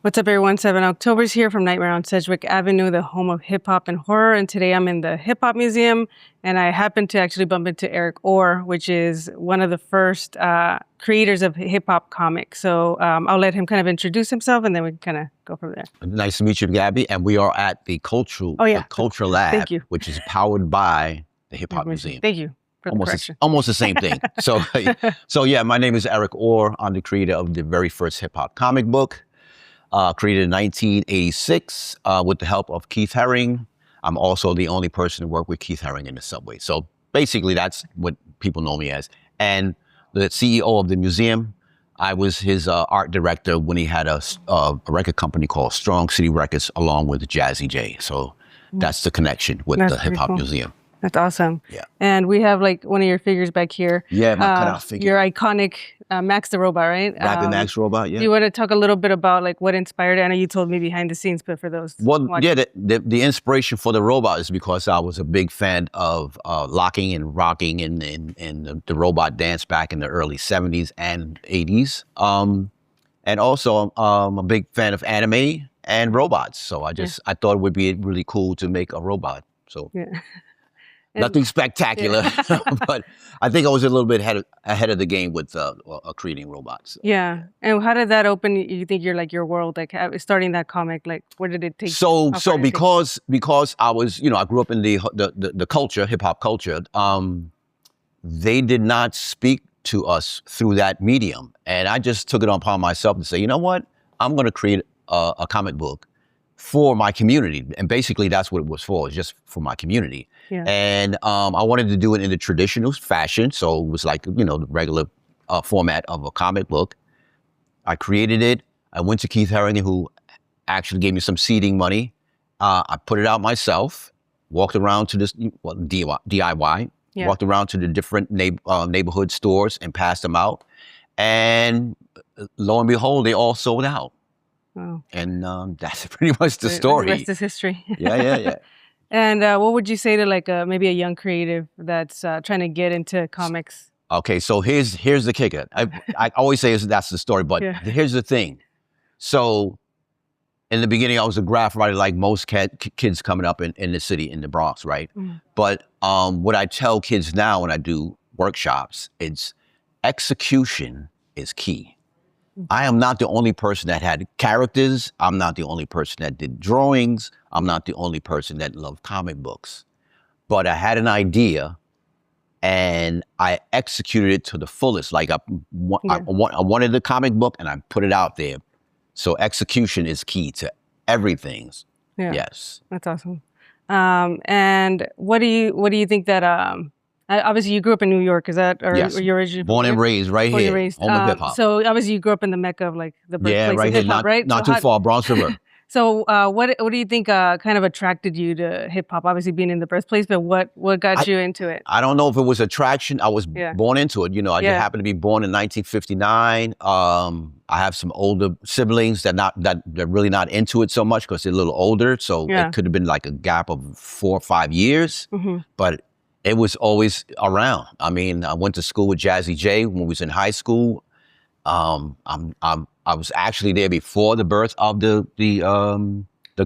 What's up, everyone? 7 October's here from Nightmare on Sedgwick Avenue, the home of hip hop and horror. And today I'm in the Hip Hop Museum, and I happened to actually bump into Eric Orr, which is one of the first creators of hip hop comics. So I'll let him kind of introduce himself, and then we can kind of go from there. Nice to meet you, Gabby. And we are at the Cultural Lab, Thank you. which is powered by the Hip Hop Museum. Thank you. Almost the same thing. So yeah, my name is Eric Orr. I'm the creator of the very first hip hop comic book. Created in 1986 with the help of Keith Haring. I'm also the only person to work with Keith Haring in the subway. So basically that's what people know me as. And the CEO of the museum, I was his art director when he had a record company called Strong City Records along with Jazzy J. So that's the connection with the Hip Hop Museum. That's awesome. Yeah. And we have like one of your figures back here. Yeah, my cutout figure. Your iconic Max the Robot, right? Rapping Max Robot, yeah. Do you want to talk a little bit about like what inspired it? I know you told me behind the scenes, but for those yeah, the inspiration for the robot is because I was a big fan of locking and rocking and the robot dance back in the early 70s and 80s. And also I'm a big fan of anime and robots. So I thought it would be really cool to make a robot. So yeah. Nothing spectacular, but I think I was a little bit ahead of the game with creating robots. So. Yeah, and how did that open? You think your world, like starting that comic, like where did it take? So because I was, I grew up in the culture, hip hop culture. They did not speak to us through that medium, and I just took it upon myself to say, you know what, I'm going to create a comic book for my community. And basically that's what it was for, just for my community. Yeah. And I wanted to do it in the traditional fashion. So it was like, the regular format of a comic book. I created it. I went to Keith Haring, who actually gave me some seeding money. I put it out myself, walked around to this DIY, walked around to the different neighborhood stores and passed them out. And lo and behold, they all sold out. Wow. And that's pretty much the story. The rest is history. Yeah. And what would you say to like maybe a young creative that's trying to get into comics? Okay, so here's the kicker. I always say that's the story, but here's the thing. So in the beginning, I was a graph writer like most kids coming up in the city, in the Bronx, right? Mm. But what I tell kids now when I do workshops, it's execution is key. I am not the only person that had characters. I'm not the only person that did drawings. I'm not the only person that loved comic books. But I had an idea and I executed it to the fullest. Like I wanted the comic book and I put it out there. So execution is key to everything. Yeah. Yes. That's awesome. And what do you think that obviously, you grew up in New York. Is that, or yes. you're originally born and raised right here, home of hip hop. So obviously, you grew up in the mecca of like the birthplace right of here, hip hop, right? Not too far, Bronx River. So what do you think kind of attracted you to hip hop? Obviously, being in the birthplace, but what got you into it? I don't know if it was attraction. I was born into it. I just happened to be born in 1959. I have some older siblings that they're really not into it so much because they're a little older. So it could have been like a gap of 4 or 5 years, but it was always around. I mean, I went to school with Jazzy J when we was in high school. I was actually there before the birth of the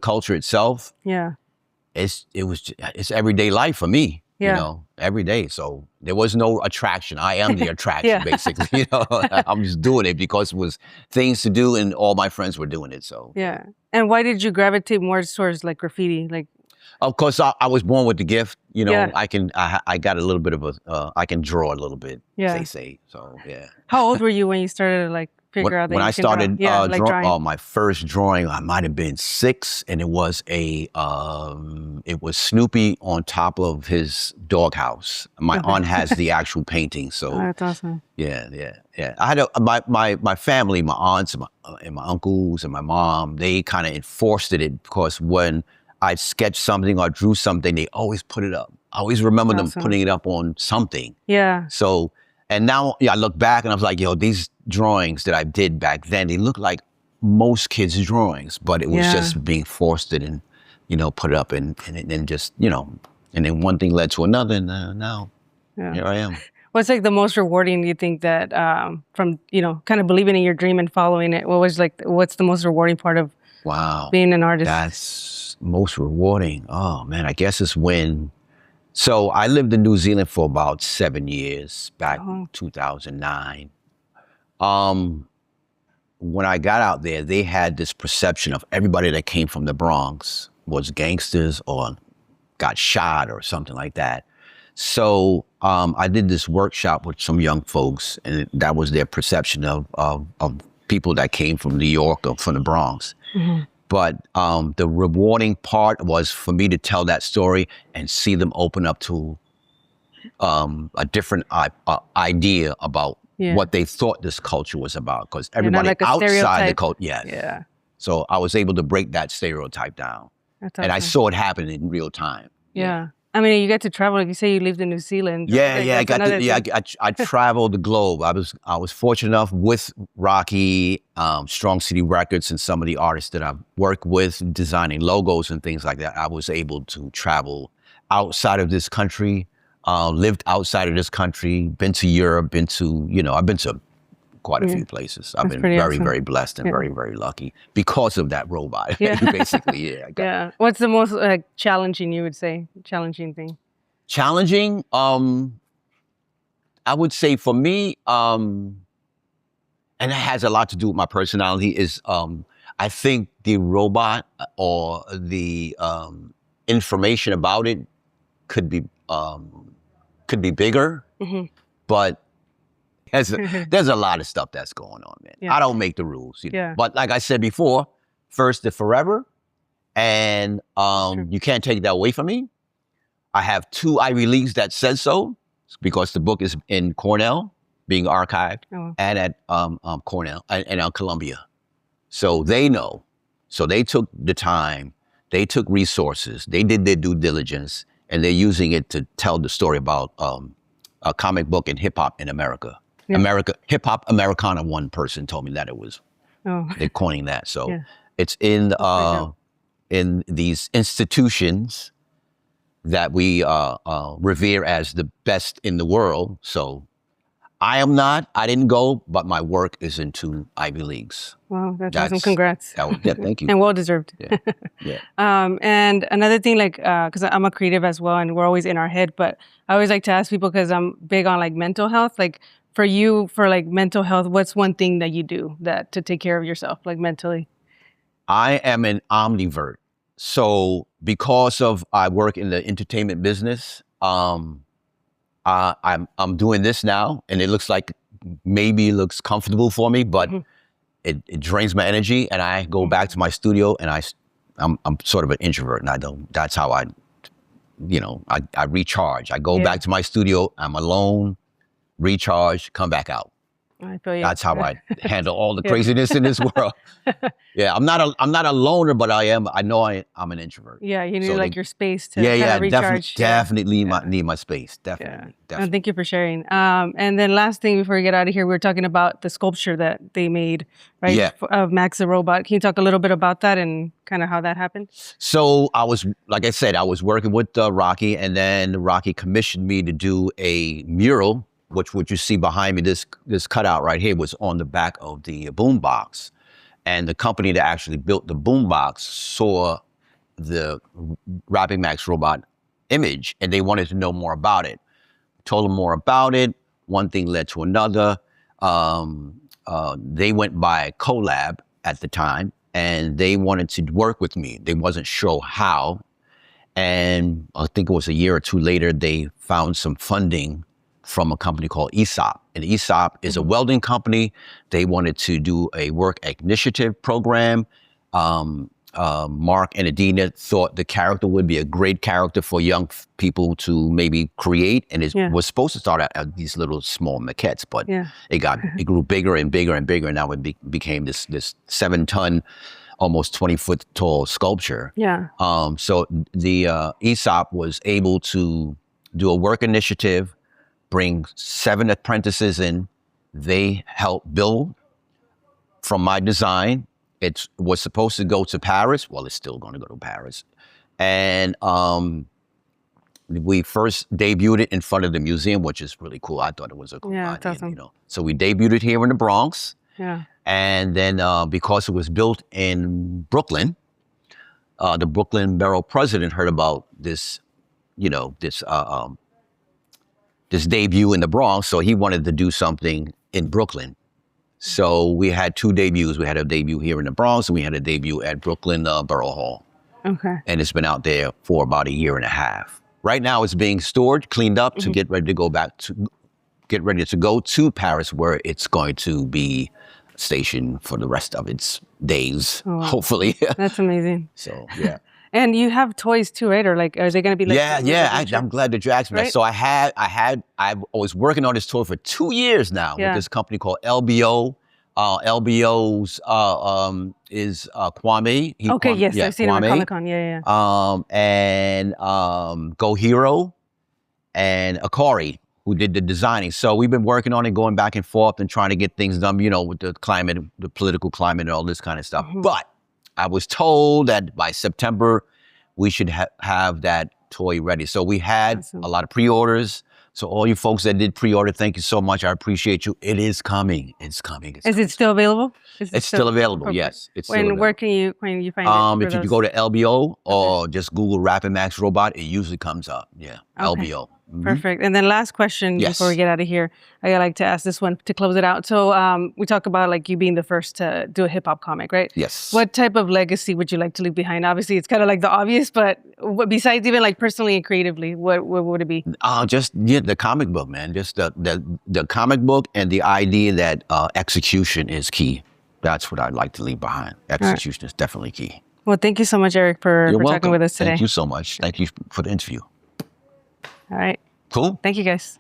culture itself. Yeah, it's everyday life for me. Yeah. Every day. So there was no attraction. I am the attraction, basically. I'm just doing it because it was things to do, and all my friends were doing it. So yeah. And why did you gravitate more towards like graffiti, like? Of course, I was born with the gift. I got a little bit of I can draw a little bit. They say so. Yeah. How old were you when you started to like figure out that when you I started drawing? My first drawing, I might have been 6, and it was it was Snoopy on top of his doghouse. My aunt has the actual painting, so that's awesome. Yeah. I had my family, my aunts and my uncles and my mom. They kind of enforced it because when I sketched something or drew something, they always put it up. I always remember them putting it up on something. Yeah. So, and now I look back and I was like, these drawings that I did back then, they look like most kids' drawings, but it was just being forced it and, put it up and then just, and then one thing led to another, and now here I am. What's like the most rewarding you think that from, you know, kind of believing in your dream and following it? What's the most rewarding part of being an artist? That's most rewarding. Oh man, I guess it's when, so I lived in New Zealand for about 7 years back in 2009. When I got out there, they had this perception of everybody that came from the Bronx was gangsters or got shot or something like that. So I did this workshop with some young folks, and that was their perception of people that came from New York or from the Bronx. Mm-hmm. But the rewarding part was for me to tell that story and see them open up to a different idea about what they thought this culture was about. Because everybody like outside the culture, yeah. So I was able to break that stereotype down. That's awesome. And I saw it happen in real time. Yeah. I mean, you get to travel. Like you say, you lived in New Zealand. I traveled the globe. I was fortunate enough with Rocky, Strong City Records, and some of the artists that I've worked with, designing logos and things like that. I was able to travel outside of this country, lived outside of this country, been to Europe, I've been to quite a few places. I've been very, awesome. Very blessed and very, very lucky because of that robot. Basically, What's the most challenging, you would say, challenging thing? Challenging, I would say for me, and it has a lot to do with my personality, is I think the robot or the information about it could be bigger, but there's a lot of stuff that's going on, man. I don't make the rules, But like I said before, first to forever, and you can't take that away from me. I have 2 Ivy Leagues that says so, because the book is in Cornell, being archived, and at Cornell and at Columbia. So they know. So they took the time, they took resources, they did their due diligence, and they're using it to tell the story about a comic book and hip hop in America. Hip hop Americana, one person told me that it was, they're coining that. So it's in these institutions that we revere as the best in the world. So I didn't go, but my work is in 2 Ivy Leagues. Wow, that's awesome. Congrats. Thank you. And well deserved. And another thing, because I'm a creative as well, and we're always in our head, but I always like to ask people, because I'm big on mental health, for you, for mental health, what's one thing that you do to take care of yourself, mentally? I am an omnivert. So because I work in the entertainment business, I'm doing this now, and it looks looks comfortable for me, but it drains my energy, and I go back to my studio, and I'm sort of an introvert, and that's how I recharge. I go back to my studio, I'm alone, recharge, come back out. I feel you. That's how I handle all the craziness in this world. I'm not a loner, but I know I'm an introvert. Yeah, you need your space to kind of recharge. Definitely need my space. Definitely. And thank you for sharing. And then last thing before we get out of here, we were talking about the sculpture that they made, right? Yeah. Of Max the Robot. Can you talk a little bit about that and kind of how that happened? So like I said, I was working with Rocky, and then Rocky commissioned me to do a mural, which what you see behind me, this cutout right here, was on the back of the boombox. And the company that actually built the boombox saw the Rapping Max Robot image, and they wanted to know more about it. Told them more about it. One thing led to another. They went by collab at the time, and they wanted to work with me. They wasn't sure how. And I think it was a year or 2 later, they found some funding from a company called ESOP. And ESOP is a welding company. They wanted to do a work initiative program. Mark and Adina thought the character would be a great character for young people to maybe create. And it was supposed to start out as these little small maquettes, but it grew bigger and bigger and bigger. And now it became this 7-ton, almost 20-foot tall sculpture. So the ESOP was able to do a work initiative, bring 7 apprentices in. They helped build from my design. It was supposed to go to Paris. Well, it's still going to go to Paris. And we first debuted it in front of the museum, which is really cool. I thought it was a cool idea. That's awesome. You know, so we debuted it here in the Bronx. Yeah. And then because it was built in Brooklyn, the Brooklyn borough president heard about this, you know, this debut in the Bronx. So he wanted to do something in Brooklyn. So we had two debuts. We had a debut here in the Bronx, and we had a debut at Brooklyn Borough Hall. Okay. And it's been out there for about a year and a half. Right now, it's being stored, cleaned up to get ready to go to Paris, where it's going to be stationed for the rest of its days, hopefully. That's amazing. So, yeah. And you have toys too, right? Or like, are they going to be like? I'm glad that you asked me that. So I was working on this toy for 2 years now with this company called LBO. LBO's is Kwame. Yes, I've seen him at Comic-Con. And Go Hero and Akari, who did the designing. So we've been working on it, going back and forth and trying to get things done, you know, with the climate, the political climate and all this kind of stuff. But I was told that by September, we should have that toy ready. So we had a lot of pre-orders. So all you folks that did pre-order, thank you so much. I appreciate you. It is coming. It's coming. Is it still available? It's still available. Yes. It's still available. Where can you find it? If you go to LBO or just Google Rapid Max Robot, it usually comes up. Yeah. LBO. Perfect. And then last question before we get out of here, I like to ask this one to close it out. So we talk about like you being the first to do a hip hop comic, right? Yes. What type of legacy would you like to leave behind? Obviously, it's kind of like the obvious, but besides even like personally and creatively, what would it be? Just the comic book, man. Just the comic book and the idea that execution is key. That's what I'd like to leave behind. Execution is definitely key. Well, thank you so much, Eric, for talking with us today. Thank you so much. Thank you for the interview. All right. Cool. Thank you, guys.